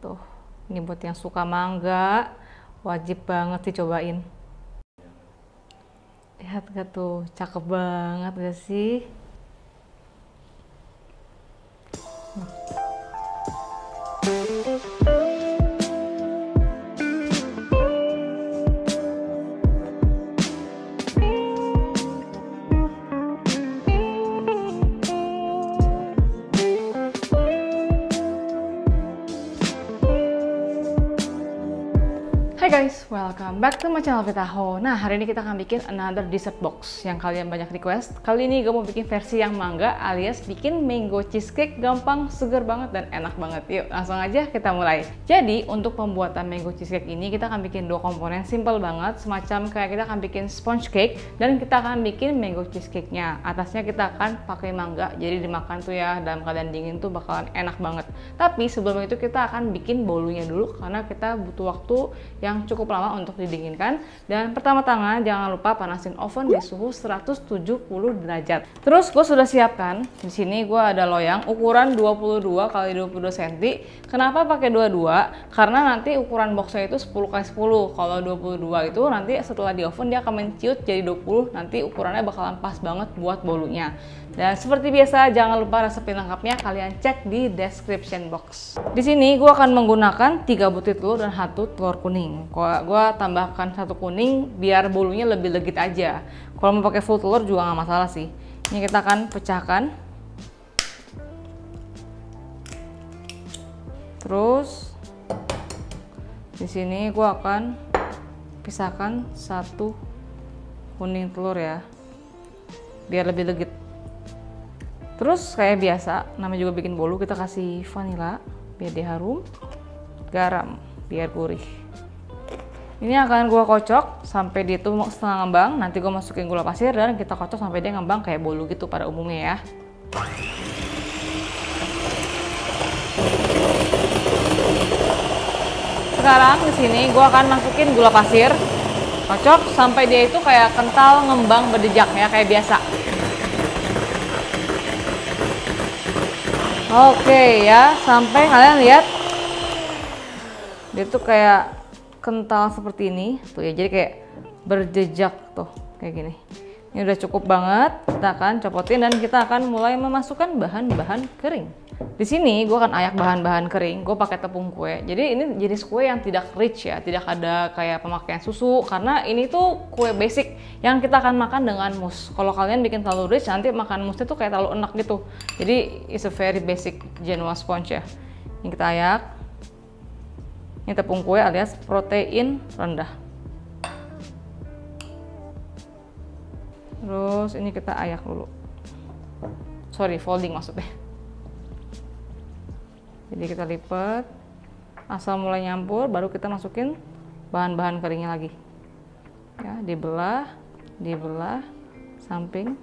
Tuh, ini buat yang suka mangga, wajib banget dicobain. Lihat gak tuh, cakep banget gak sih? Hai guys, welcome back to my channel Vitaho. Nah, hari ini kita akan bikin another dessert box yang kalian banyak request. Kali ini gue mau bikin versi yang mangga alias bikin mango cheesecake, gampang, seger banget, dan enak banget. Yuk, langsung aja kita mulai. Jadi, untuk pembuatan mango cheesecake ini kita akan bikin dua komponen simple banget, semacam kayak kita akan bikin sponge cake dan kita akan bikin mango cheesecake-nya. Atasnya kita akan pakai mangga, jadi dimakan tuh ya dalam keadaan dingin tuh bakalan enak banget. Tapi sebelum itu kita akan bikin bolunya dulu karena kita butuh waktu yang cukup lama untuk didinginkan. Dan pertama-tama jangan lupa panasin oven di suhu 170 derajat. Terus gue sudah siapkan di sini, gue ada loyang ukuran 22 x 22 cm. Kenapa pakai 22? Karena nanti ukuran boxnya itu 10 x 10. Kalau 22 itu nanti setelah di oven dia akan menciut jadi 20. Nanti ukurannya bakalan pas banget buat bolunya. Dan seperti biasa, jangan lupa resep lengkapnya kalian cek di description box. Di sini gue akan menggunakan 3 butir telur dan 1 telur kuning. Gue tambahkan 1 kuning biar bolunya lebih legit aja. Kalau mau pakai full telur juga nggak masalah sih. Ini kita akan pecahkan. Terus di sini gue akan pisahkan 1 kuning telur ya, biar lebih legit. Terus kayak biasa, namanya juga bikin bolu, kita kasih vanila biar dia harum, garam biar gurih. Ini akan gue kocok sampai dia itu setengah ngembang. Nanti gue masukin gula pasir dan kita kocok sampai dia ngembang kayak bolu gitu pada umumnya ya. Sekarang di sini gue akan masukin gula pasir, kocok sampai dia itu kayak kental, ngembang, berdejak ya kayak biasa. Oke ya, sampai kalian lihat dia tuh kayak kental seperti ini tuh ya, jadi kayak berjejak tuh kayak gini. Ini udah cukup banget, kita akan copotin dan kita akan mulai memasukkan bahan-bahan kering. Di sini gue akan ayak bahan-bahan kering, gue pakai tepung kue. Jadi ini jenis kue yang tidak rich ya, tidak ada kayak pemakaian susu karena ini tuh kue basic yang kita akan makan dengan mousse. Kalau kalian bikin terlalu rich nanti makan mousse-nya tuh kayak terlalu enak gitu. Jadi it's a very basic Genoa sponge ya. Ini kita ayak. Ini tepung kue alias protein rendah. Terus ini kita ayak dulu. Sorry, folding maksudnya. Jadi kita lipat, asal mulai nyampur, baru kita masukin bahan-bahan keringnya lagi. Ya, dibelah, samping.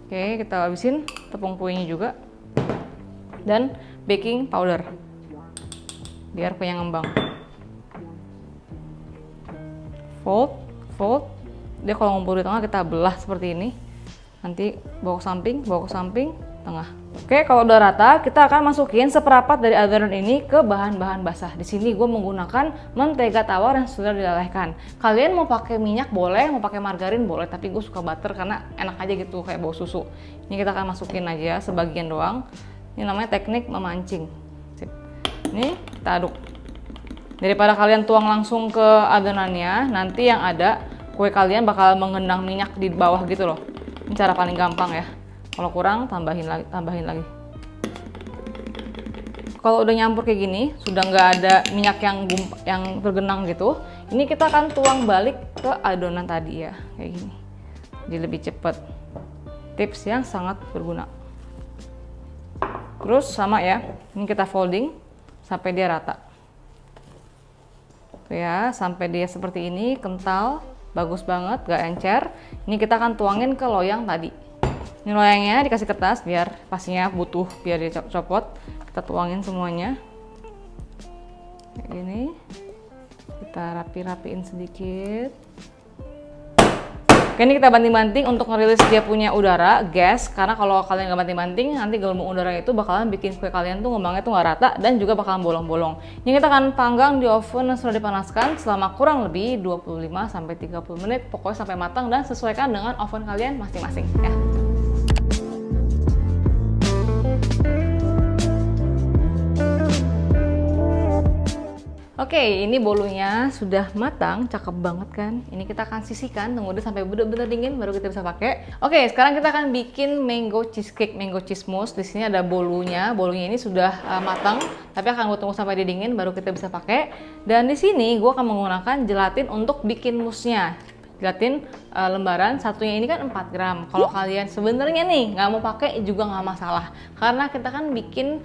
Oke, kita habisin tepung kuenya juga. Dan baking powder. Biar kuenya ngembang. Fold. Dia kalau ngumpul di tengah kita belah seperti ini. Nanti bawa ke samping, tengah. Oke, kalau udah rata, kita akan masukin seperempat dari adonan ini ke bahan-bahan basah. Di sini gue menggunakan mentega tawar yang sudah dilelehkan. Kalian mau pakai minyak boleh, mau pakai margarin boleh, tapi gue suka butter karena enak aja gitu kayak bau susu. Ini kita akan masukin aja sebagian doang. Ini namanya teknik memancing. Sip. Ini kita aduk. Daripada kalian tuang langsung ke adonannya, nanti yang ada kue kalian bakal mengenang minyak di bawah gitu loh. Ini cara paling gampang ya. Kalau kurang tambahin lagi. Kalau udah nyampur kayak gini, sudah nggak ada minyak yang tergenang gitu, ini kita akan tuang balik ke adonan tadi ya, kayak gini. Jadi lebih cepet. Tips yang sangat berguna. Terus sama ya, ini kita folding sampai dia rata. Tuh ya, sampai dia seperti ini, kental. Bagus banget, gak encer. Ini kita akan tuangin ke loyang tadi. Ini loyangnya dikasih kertas biar pastinya butuh biar dia copot. Kita tuangin semuanya. Kayak gini. Kita rapiin sedikit. Oke, ini kita banting-banting untuk ngerilis dia punya udara, gas. Karena kalau kalian nggak banting-banting, nanti gelembung udara itu bakalan bikin kue kalian tuh ngembangnya tuh nggak rata dan juga bakalan bolong-bolong. Ini kita akan panggang di oven yang sudah dipanaskan selama kurang lebih 25-30 menit. Pokoknya sampai matang dan sesuaikan dengan oven kalian masing-masing ya. Oke, ini bolunya sudah matang, cakep banget kan? Ini kita akan sisihkan, tunggu deh sampai benar-benar dingin baru kita bisa pakai. Oke, sekarang kita akan bikin mango cheesecake, mango cheese mousse. Di sini ada bolunya ini sudah matang, tapi akan gue tunggu sampai dia dingin baru kita bisa pakai. Dan di sini gue akan menggunakan gelatin untuk bikin mousse-nya. Gelatin lembaran satunya ini kan 4 gram. Kalau kalian sebenarnya nih nggak mau pakai juga nggak masalah, karena kita kan bikin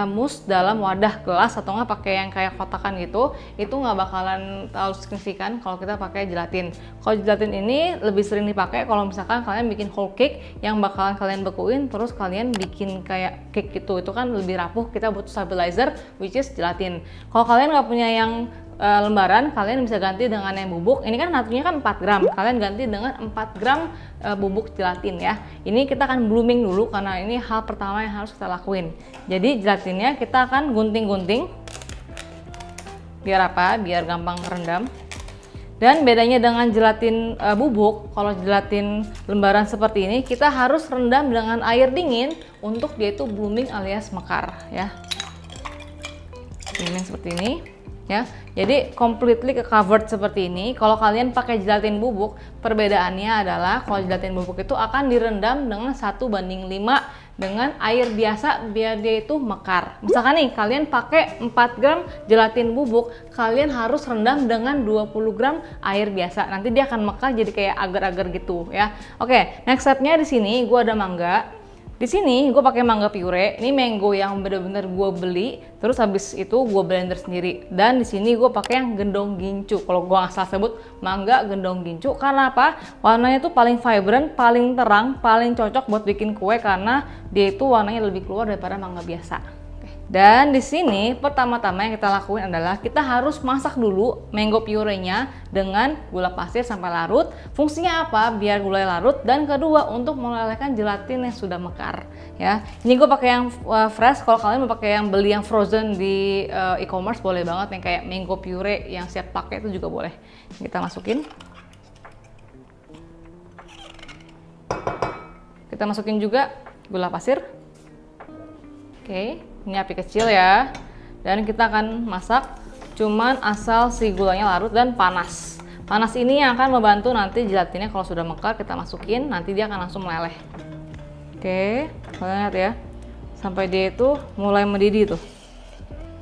mousse dalam wadah gelas atau nggak pakai yang kayak kotakan gitu, itu nggak bakalan terlalu signifikan kalau kita pakai gelatin. Kalau gelatin ini lebih sering dipakai kalau misalkan kalian bikin whole cake yang bakalan kalian bekuin terus kalian bikin kayak cake gitu, itu kan lebih rapuh, kita butuh stabilizer which is gelatin. Kalau kalian nggak punya yang lembaran, kalian bisa ganti dengan yang bubuk. Ini kan natunya kan 4 gram, kalian ganti dengan 4 gram bubuk gelatin ya. Ini kita akan blooming dulu karena ini hal pertama yang harus kita lakuin. Jadi gelatinnya kita akan gunting-gunting. Biar apa? Biar gampang rendam. Dan bedanya dengan gelatin bubuk, kalau gelatin lembaran seperti ini, kita harus rendam dengan air dingin untuk dia itu blooming alias mekar ya. Blooming seperti ini. Ya, jadi completely ke covered seperti ini. Kalau kalian pakai gelatin bubuk, perbedaannya adalah kalau gelatin bubuk itu akan direndam dengan 1:5 dengan air biasa biar dia itu mekar. Misalkan nih kalian pakai 4 gram gelatin bubuk, kalian harus rendam dengan 20 gram air biasa. Nanti dia akan mekar jadi kayak agar-agar gitu ya. Oke, next stepnya di sini gue ada mangga. Di sini gue pakai mangga puree. Ini mango yang bener-bener gue beli. Terus habis itu gue blender sendiri. Dan di sini gue pakai yang gendong gincu. Kalau gue nggak salah sebut mangga gendong gincu. Karena apa? Warnanya tuh paling vibrant, paling terang, paling cocok buat bikin kue karena dia itu warnanya lebih keluar daripada mangga biasa. Dan di sini pertama-tama yang kita lakuin adalah kita harus masak dulu mango puree-nya dengan gula pasir sampai larut. Fungsinya apa? Biar gulanya larut, dan kedua untuk melelehkan gelatin yang sudah mekar ya. Ini gue pakai yang fresh. Kalau kalian mau pakai yang beli yang frozen di e-commerce boleh banget, yang kayak mango puree yang siap pakai itu juga boleh. Kita masukin. Kita masukin juga gula pasir. Oke. Ini api kecil ya, dan kita akan masak cuman asal si gulanya larut dan panas. Panas ini yang akan membantu nanti gelatinnya kalau sudah mekar kita masukin, nanti dia akan langsung meleleh. Oke, kalian lihat ya, sampai dia itu mulai mendidih tuh.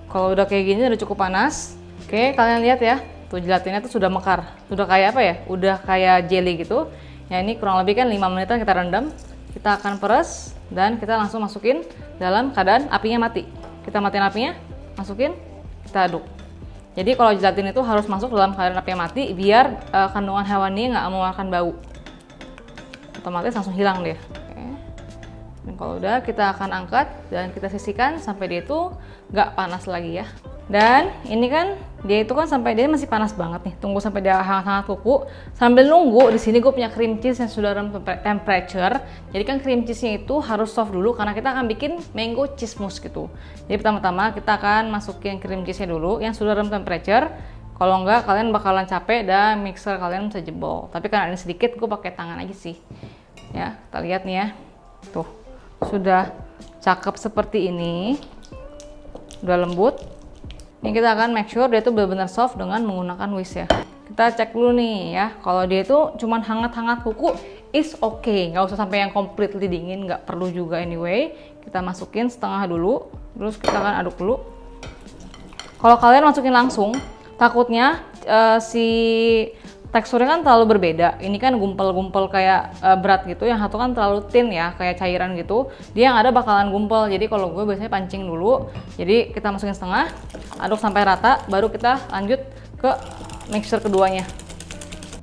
Kalau udah kayak gini udah cukup panas. Oke, kalian lihat ya, tuh gelatinnya tuh sudah mekar, sudah kayak apa ya, udah kayak jelly gitu. Ya ini kurang lebih kan 5 menitan kita rendam. Kita akan peres dan kita langsung masukin dalam keadaan apinya mati. Kita matiin apinya, masukin, kita aduk. Jadi kalau gelatin itu harus masuk dalam keadaan apinya mati biar kandungan hewani nggak mengeluarkan bau. Otomatis langsung hilang dia. Oke. Dan kalau udah kita akan angkat dan kita sisihkan sampai dia itu nggak panas lagi ya. Dan ini kan dia itu kan sampai dia masih panas banget nih. Tunggu sampai dia hangat-hangat kuku. Sambil nunggu, di sini gue punya cream cheese yang sudah room temperature. Jadi kan cream cheese-nya itu harus soft dulu karena kita akan bikin mango cheese mousse gitu. Jadi pertama-tama kita akan masukin cream cheese-nya dulu yang sudah room temperature. Kalau enggak kalian bakalan capek dan mixer kalian bisa jebol. Tapi karena ini sedikit, gue pakai tangan aja sih. Ya, kita lihat nih ya. Tuh, sudah cakep seperti ini. Udah lembut. Ini kita akan make sure dia itu benar-benar soft dengan menggunakan whisk ya. Kita cek dulu nih ya, kalau dia itu cuman hangat-hangat kuku is okay, nggak usah sampai yang completely dingin, nggak perlu juga anyway. Kita masukin setengah dulu, terus kita akan aduk dulu. Kalau kalian masukin langsung, takutnya si teksturnya kan terlalu berbeda. Ini kan gumpal-gumpal kayak berat gitu, yang satu kan terlalu thin ya, kayak cairan gitu. Dia yang ada bakalan gumpal. Jadi kalau gue biasanya pancing dulu. Jadi kita masukin setengah, aduk sampai rata, baru kita lanjut ke mixer keduanya.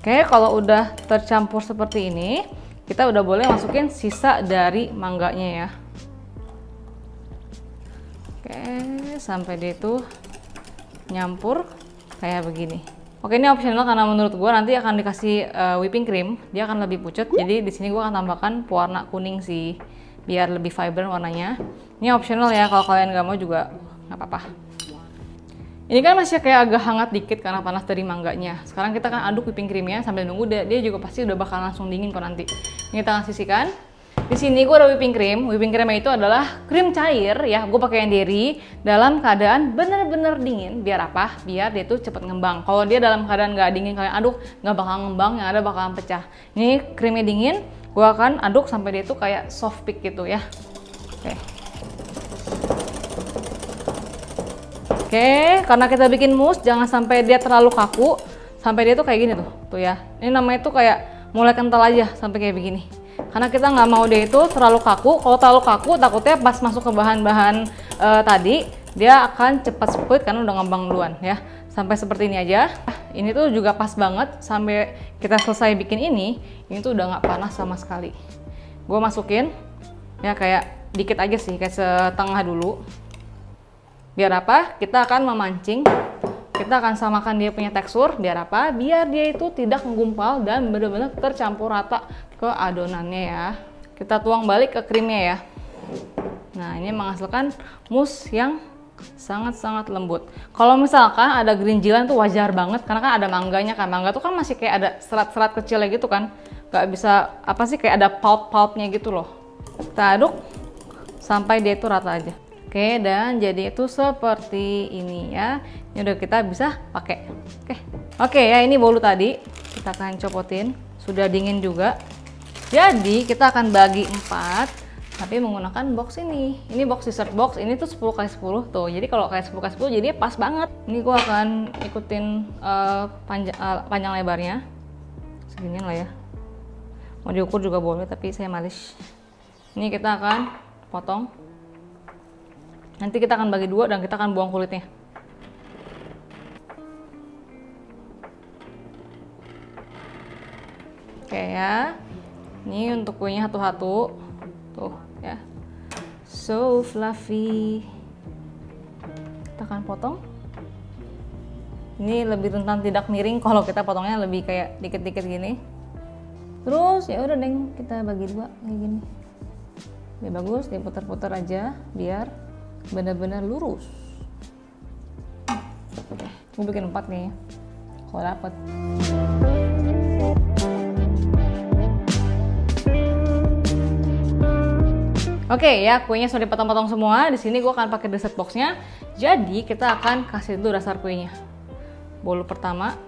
Oke, kalau udah tercampur seperti ini, kita udah boleh masukin sisa dari mangganya ya. Oke, sampai dia itu nyampur kayak begini. Oke, ini optional karena menurut gue nanti akan dikasih whipping cream, dia akan lebih pucat. Jadi di sini gue akan tambahkan pewarna kuning sih, biar lebih vibrant warnanya. Ini optional ya, kalau kalian nggak mau juga nggak apa-apa. Ini kan masih kayak agak hangat dikit karena panas dari mangganya. Sekarang kita akan aduk whipping creamnya sambil nunggu dia juga pasti udah bakal langsung dingin kok nanti. Ini kita akan sisihkan. Di sini gue ada whipping cream. Whipping creamnya itu adalah krim cair ya. Gue pakai yang dairy dalam keadaan bener-bener dingin. Biar apa? Biar dia tuh cepet ngembang. Kalau dia dalam keadaan nggak dingin kalian aduk, nggak bakal ngembang, yang ada bakalan pecah. Ini krimnya dingin, gue akan aduk sampai dia tuh kayak soft peak gitu ya. Oke, karena kita bikin mousse, jangan sampai dia terlalu kaku. Sampai dia tuh kayak gini tuh ya. Ini namanya tuh kayak mulai kental aja sampai kayak begini. Karena kita nggak mau dia itu terlalu kaku. Kalau terlalu kaku, takutnya pas masuk ke bahan-bahan tadi, dia akan cepat split karena udah ngembang duluan ya. Sampai seperti ini aja. Ini tuh juga pas banget sampai kita selesai bikin ini tuh udah nggak panas sama sekali. Gue masukin ya kayak dikit aja sih, kayak setengah dulu. Biar apa? Kita akan memancing. Kita akan samakan dia punya tekstur. Biar apa? Biar dia itu tidak menggumpal dan benar-benar tercampur rata ke adonannya ya. Kita tuang balik ke krimnya ya. Nah, ini menghasilkan mousse yang sangat-sangat lembut. Kalau misalkan ada gerinjilan tuh wajar banget karena kan ada mangganya kan. Mangga tuh kan masih kayak ada serat-serat kecilnya gitu kan. Gak bisa apa sih kayak ada pulp-pulpnya gitu loh. Kita aduk sampai dia itu rata aja. Oke, dan jadi itu seperti ini ya. Ini udah kita bisa pakai. Oke ya, ini bolu tadi kita akan copotin. Sudah dingin juga. Jadi kita akan bagi 4, tapi menggunakan box ini. Ini box dessert box. Ini tuh 10x10 tuh. Jadi kalau kayak 10x10 jadi pas banget. Ini gua akan ikutin panjang lebarnya. Segini lah ya. Mau diukur juga boleh, tapi saya malas. Ini kita akan potong. Nanti kita akan bagi 2 dan kita akan buang kulitnya. Oke ya. Ini untuk kuenya satu-satu. Tuh ya. So fluffy. Kita akan potong. Ini lebih rentan tidak miring kalau kita potongnya lebih kayak dikit-dikit gini. Terus ya udah deng, kita bagi 2 kayak gini. Biar bagus, diputar-putar aja biar benar-benar lurus. Oke, gue bikin 4 nih kalau dapet. Oke ya, kuenya sudah dipotong-potong semua. Di sini gue akan pakai dessert boxnya. Jadi kita akan kasih dulu dasar kuenya. Bolu pertama.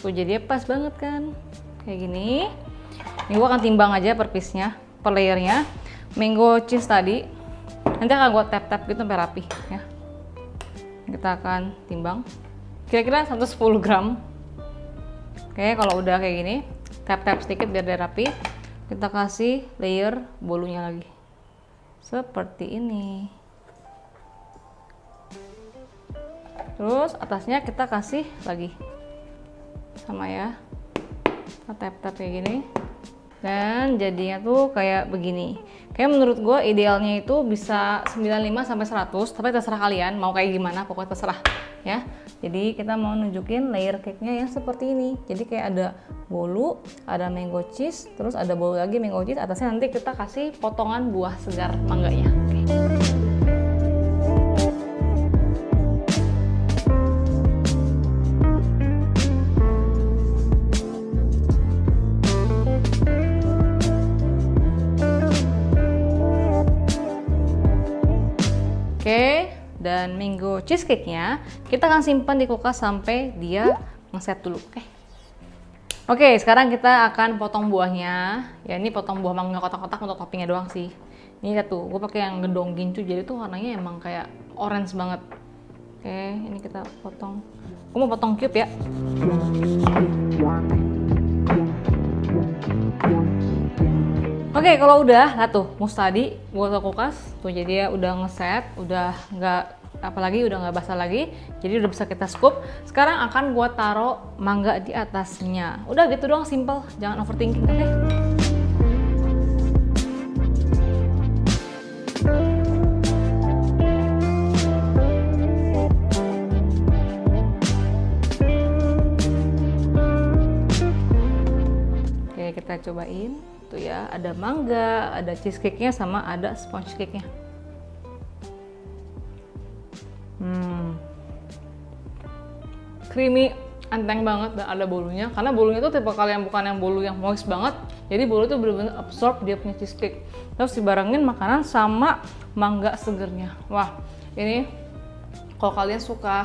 Tuh jadi pas banget kan, kayak gini. Ini gue akan timbang aja per piece-nya, per layernya. Mango cheese tadi. Nanti akan gue tap-tap gitu sampai rapi ya. Kita akan timbang. Kira-kira 110 gram. Oke, kalau udah kayak gini, tap-tap sedikit biar dia rapi. Kita kasih layer bolunya lagi. Seperti ini. Terus atasnya kita kasih lagi. Sama ya. Kita tap-tap kayak gini. Dan jadinya tuh kayak begini. Kayak menurut gue idealnya itu bisa 95 sampai 100, tapi terserah kalian mau kayak gimana, pokoknya terserah ya. Jadi kita mau nunjukin layer cake-nya yang seperti ini. Jadi kayak ada bolu, ada mango cheese, terus ada bolu lagi mango cheese, atasnya nanti kita kasih potongan buah segar mangganya. Oke, dan mango cheesecake-nya kita akan simpan di kulkas sampai dia ngeset dulu. Oke, sekarang kita akan potong buahnya. Ya, ini potong buah mangga kotak-kotak untuk toppingnya doang sih. Ini lihat tuh, gue pakai yang gendong gincu, jadi tuh warnanya emang kayak orange banget. Oke, ini kita potong. Gue mau potong cube ya. Oke, kalau udah, lihat tuh, mousse tadi gue ke kulkas, tuh jadi ya udah ngeset, udah nggak, apalagi udah nggak basah lagi, jadi udah bisa kita scoop. Sekarang akan gue taruh mangga di atasnya. Udah gitu doang, simple, jangan overthinking, oke? kita cobain. Tuh ya, ada mangga, ada cheesecake-nya, sama ada sponge cake-nya. Creamy, enteng banget, dan ada bolunya. Karena bolunya tuh tipe kalian bukan yang bolu yang moist banget. Jadi bolu tuh bener-bener absorb dia punya cheesecake. Terus dibarengin makanan sama mangga segernya. Wah, ini kalau kalian suka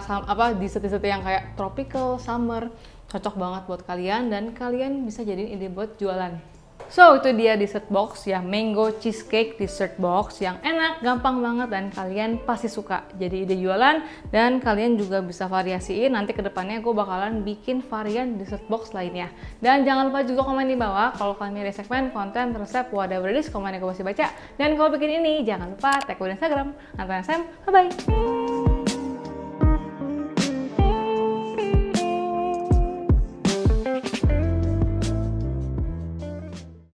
dessert-dessert yang kayak tropical, summer, cocok banget buat kalian, dan kalian bisa jadiin ide buat jualan. So, itu dia dessert box ya, mango cheesecake dessert box yang enak, gampang banget, dan kalian pasti suka. Jadi ide jualan, dan kalian juga bisa variasiin. Nanti kedepannya gue bakalan bikin varian dessert box lainnya. Dan jangan lupa juga komen di bawah kalau kalian milih segmen konten resep whatever it is, komennya gue pasti baca. Dan kalau bikin ini, jangan lupa tag gue di Instagram. Antara Sam, bye-bye!